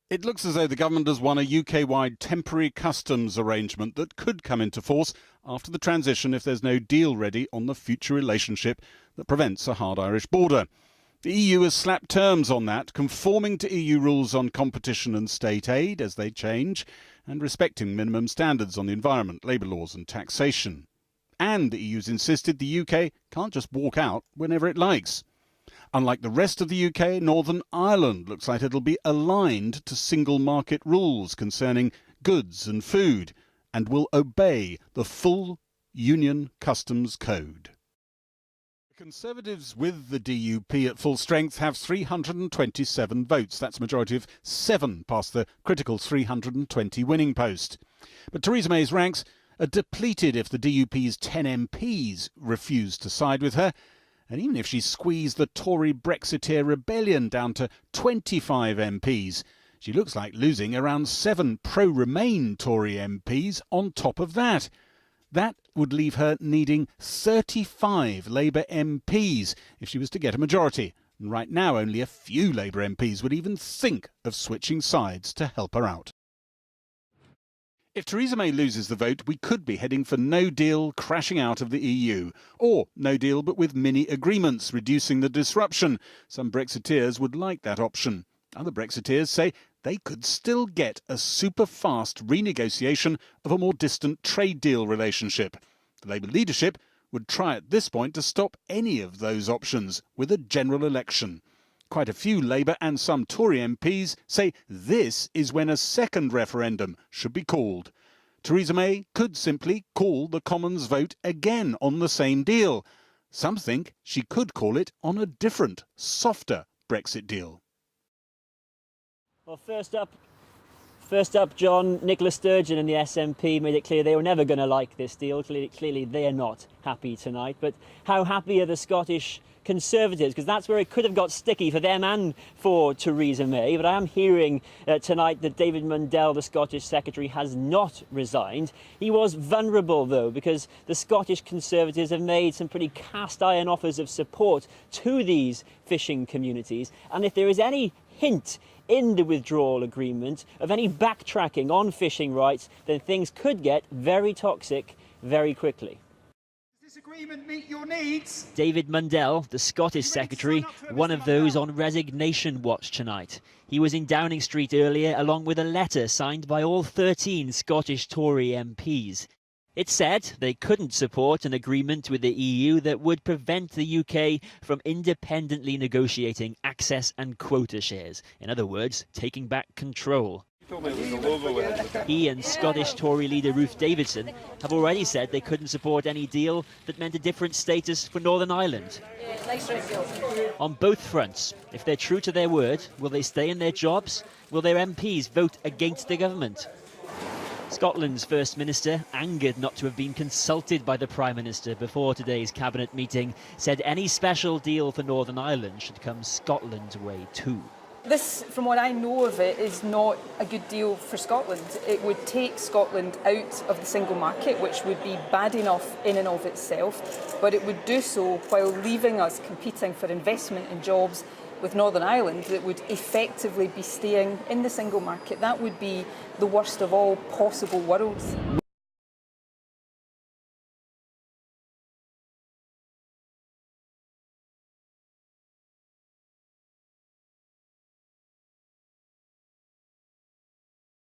It looks as though the government has won a UK-wide temporary customs arrangement that could come into force after the transition if there's no deal ready on the future relationship that prevents a hard Irish border. The EU has slapped terms on that, conforming to EU rules on competition and state aid as they change, and respecting minimum standards on the environment, labour laws and taxation. And the EU's insisted the UK can't just walk out whenever it likes. Unlike the rest of the UK, Northern Ireland looks like it'll be aligned to single market rules concerning goods and food, and will obey the full Union Customs Code. The Conservatives with the DUP at full strength have 327 votes. That's a majority of 7 past the critical 320 winning post. But Theresa May's ranks are depleted if the DUP's 10 MPs refuse to side with her. And even if she squeezed the Tory Brexiteer rebellion down to 25 MPs, she looks like losing around 7 pro-Remain Tory MPs on top of that. That would leave her needing 35 Labour MPs if she was to get a majority. And right now only a few Labour MPs would even think of switching sides to help her out. If Theresa May loses the vote, we could be heading for no deal crashing out of the EU. Or no deal but with mini agreements, reducing the disruption. Some Brexiteers would like that option. Other Brexiteers say they could still get a super-fast renegotiation of a more distant trade deal relationship. The Labour leadership would try at this point to stop any of those options with a general election. Quite a few Labour and some Tory MPs say this is when a second referendum should be called. Theresa May could simply call the Commons vote again on the same deal. Some think she could call it on a different, softer Brexit deal. Well, first up, John, Nicola Sturgeon and the SNP made it clear they were never going to like this deal. Clearly they're not happy tonight. But how happy are the Scottish Conservatives? Because that's where it could have got sticky for them and for Theresa May. But I am hearing tonight that David Mundell, the Scottish Secretary, has not resigned. He was vulnerable, though, because the Scottish Conservatives have made some pretty cast-iron offers of support to these fishing communities. And if there is any hint in the withdrawal agreement of any backtracking on fishing rights, then things could get very toxic very quickly. Does this agreement meet your needs? David Mundell, the Scottish Secretary, one of those on resignation watch tonight. He was in Downing Street earlier along with a letter signed by all 13 Scottish Tory MPs. It said they couldn't support an agreement with the EU that would prevent the UK from independently negotiating access and quota shares. In other words, taking back control. He and Scottish Tory leader Ruth Davidson have already said they couldn't support any deal that meant a different status for Northern Ireland. On both fronts, if they're true to their word, will they stay in their jobs? Will their MPs vote against the government? Scotland's First Minister, angered not to have been consulted by the Prime Minister before today's Cabinet meeting, said any special deal for Northern Ireland should come Scotland's way too. This, from what I know of it, is not a good deal for Scotland. It would take Scotland out of the single market, which would be bad enough in and of itself, but it would do so while leaving us competing for investment and jobs with Northern Ireland that would effectively be staying in the single market. That would be the worst of all possible worlds.